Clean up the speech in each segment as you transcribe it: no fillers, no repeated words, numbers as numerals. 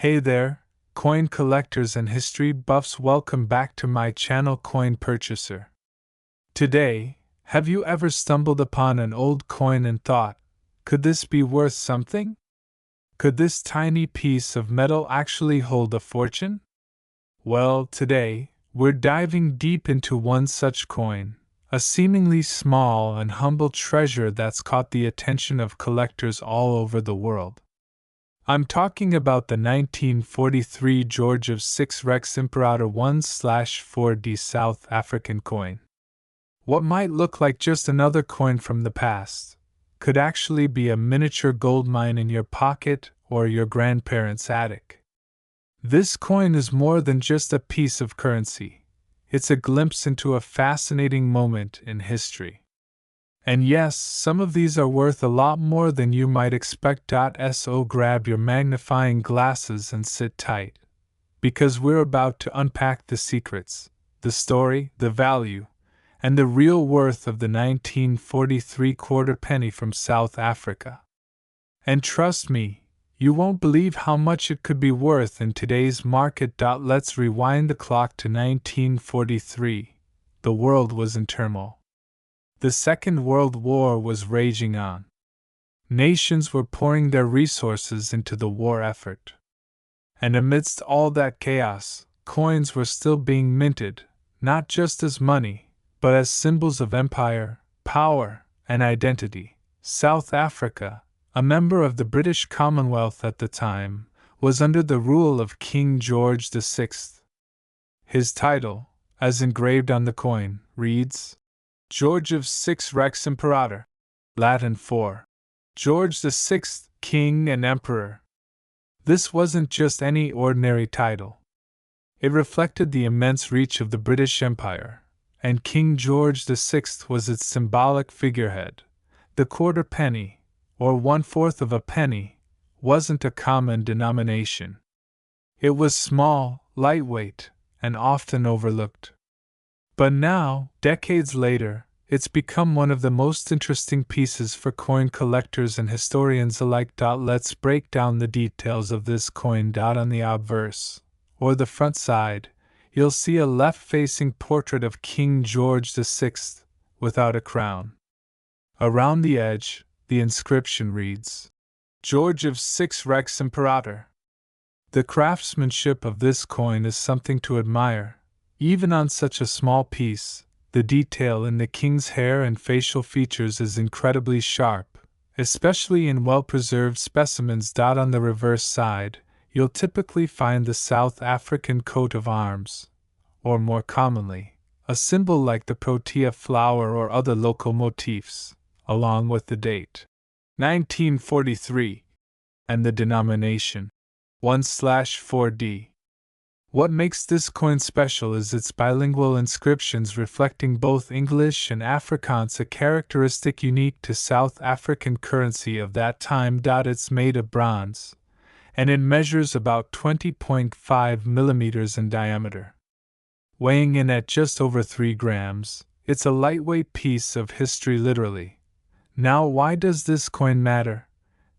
Hey there, coin collectors and history buffs, welcome back to my channel Coin Purchaser. Today, have you ever stumbled upon an old coin and thought, could this be worth something? Could this tiny piece of metal actually hold a fortune? Well, today, we're diving deep into one such coin, a seemingly small and humble treasure that's caught the attention of collectors all over the world. I'm talking about the 1943 George VI Rex Imperator 1/4D South African coin. What might look like just another coin from the past could actually be a miniature gold mine in your pocket or your grandparents' attic. This coin is more than just a piece of currency. It's a glimpse into a fascinating moment in history. And yes, some of these are worth a lot more than you might expect. So grab your magnifying glasses and sit tight, because we're about to unpack the secrets, the story, the value, and the real worth of the 1943 quarter penny from South Africa. And trust me, you won't believe how much it could be worth in today's market. Let's rewind the clock to 1943. The world was in turmoil. The Second World War was raging on. Nations were pouring their resources into the war effort. And amidst all that chaos, coins were still being minted, not just as money, but as symbols of empire, power, and identity. South Africa, a member of the British Commonwealth at the time, was under the rule of King George VI. His title, as engraved on the coin, reads, George VI Rex Imperator, Latin for George VI, King and Emperor. This wasn't just any ordinary title. It reflected the immense reach of the British Empire, and King George VI was its symbolic figurehead. The quarter penny, or 1/4 of a penny, wasn't a common denomination. It was small, lightweight, and often overlooked. But now, decades later, it's become one of the most interesting pieces for coin collectors and historians alike. Let's break down the details of this coin. On the obverse, or the front side, you'll see a left-facing portrait of King George VI, without a crown. Around the edge, the inscription reads, George VI Rex Imperator. The craftsmanship of this coin is something to admire. Even on such a small piece, the detail in the king's hair and facial features is incredibly sharp, especially in well-preserved specimens. On the reverse side, you'll typically find the South African coat of arms, or more commonly, a symbol like the protea flower or other local motifs, along with the date, 1943, and the denomination, 1/4D. What makes this coin special is its bilingual inscriptions reflecting both English and Afrikaans, a characteristic unique to South African currency of that time. It's made of bronze, and it measures about 20.5 millimeters in diameter. Weighing in at just over 3 grams, it's a lightweight piece of history literally. Now, why does this coin matter?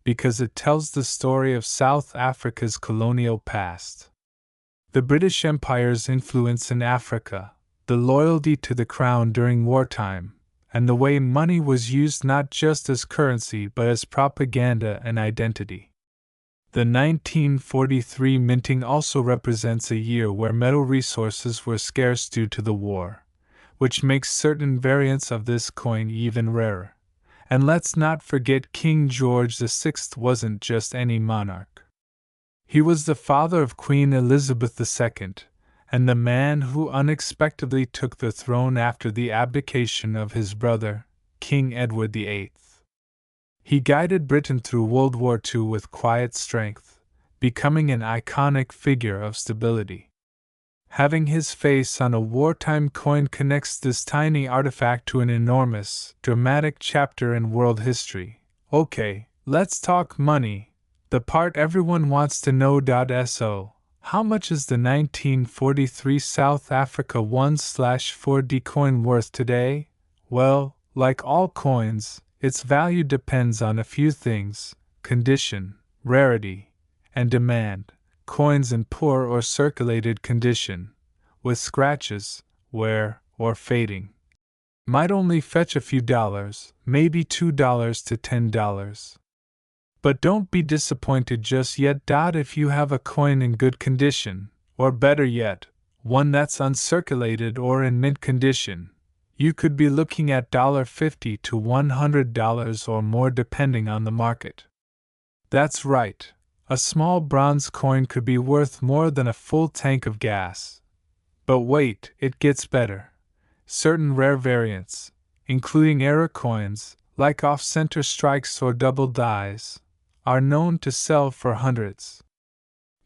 Because it tells the story of South Africa's colonial past. The British Empire's influence in Africa, the loyalty to the crown during wartime, and the way money was used not just as currency but as propaganda and identity. The 1943 minting also represents a year where metal resources were scarce due to the war, which makes certain variants of this coin even rarer. And let's not forget, King George VI wasn't just any monarch. He was the father of Queen Elizabeth II, and the man who unexpectedly took the throne after the abdication of his brother, King Edward VIII. He guided Britain through World War II with quiet strength, becoming an iconic figure of stability. Having his face on a wartime coin connects this tiny artifact to an enormous, dramatic chapter in world history. Okay, let's talk money. The part everyone wants to know. So, how much is the 1943 South Africa 1/4D coin worth today? Well, like all coins, its value depends on a few things: condition, rarity, and demand. coins in poor or circulated condition, with scratches, wear, or fading, might only fetch a few dollars, maybe $2 to $10. But don't be disappointed just yet. If you have a coin in good condition, or better yet, one that's uncirculated or in mint condition, you could be looking at $50 to $100 or more depending on the market. That's right, a small bronze coin could be worth more than a full tank of gas. But wait, it gets better. Certain rare variants, including error coins, like off-center strikes or double dies, are known to sell for hundreds.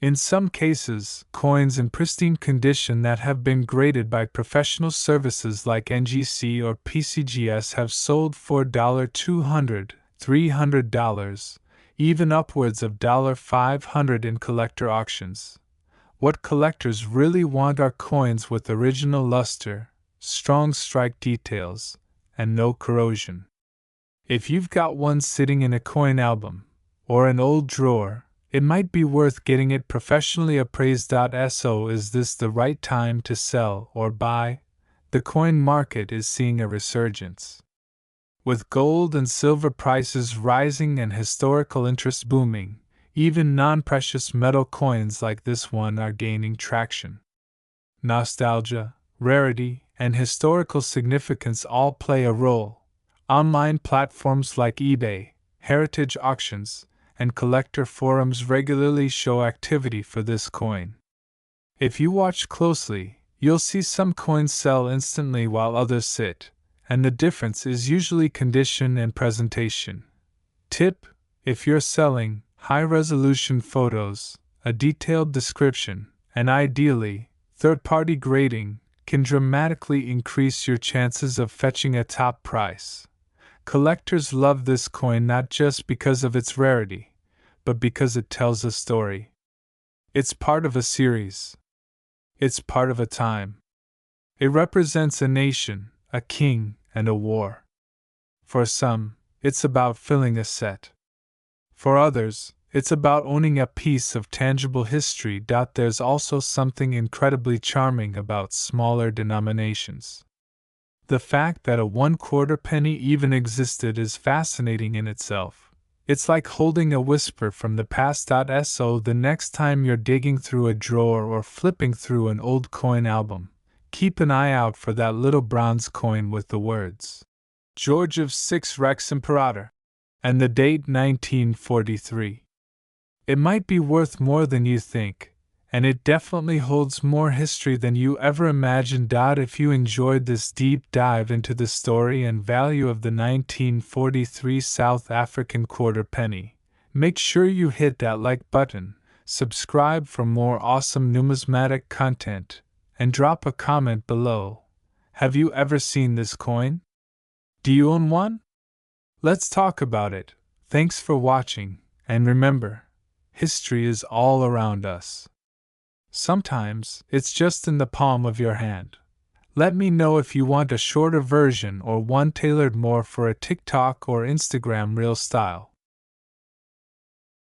In some cases, coins in pristine condition that have been graded by professional services like NGC or PCGS have sold for $200, $300, even upwards of $500 in collector auctions. What collectors really want are coins with original luster, strong strike details, and no corrosion. If you've got one sitting in a coin album, or an old drawer, it might be worth getting it professionally appraised. So, is this the right time to sell or buy? The coin market is seeing a resurgence. With gold and silver prices rising and historical interest booming, even non-precious metal coins like this one are gaining traction. Nostalgia, rarity, and historical significance all play a role. Online platforms like eBay, heritage auctions, and collector forums regularly show activity for this coin. If you watch closely, you'll see some coins sell instantly while others sit, and the difference is usually condition and presentation. Tip: if you're selling, high-resolution photos, a detailed description, and ideally, third-party grading, can dramatically increase your chances of fetching a top price. Collectors love this coin not just because of its rarity, but because it tells a story. It's part of a series. It's part of a time. It represents a nation, a king, and a war. For some, it's about filling a set. For others, it's about owning a piece of tangible history. There's also something incredibly charming about smaller denominations. The fact that a 1/4 penny even existed is fascinating in itself. It's like holding a whisper from the past. So the next time you're digging through a drawer or flipping through an old coin album, keep an eye out for that little bronze coin with the words, George VI Rex Imperator, and the date 1943. It might be worth more than you think, and it definitely holds more history than you ever imagined. If you enjoyed this deep dive into the story and value of the 1943 South African quarter penny, make sure you hit that like button, subscribe for more awesome numismatic content, and drop a comment below. Have you ever seen this coin? Do you own one? Let's talk about it. Thanks for watching, and remember, history is all around us. Sometimes, it's just in the palm of your hand. Let me know if you want a shorter version or one tailored more for a TikTok or Instagram reel style.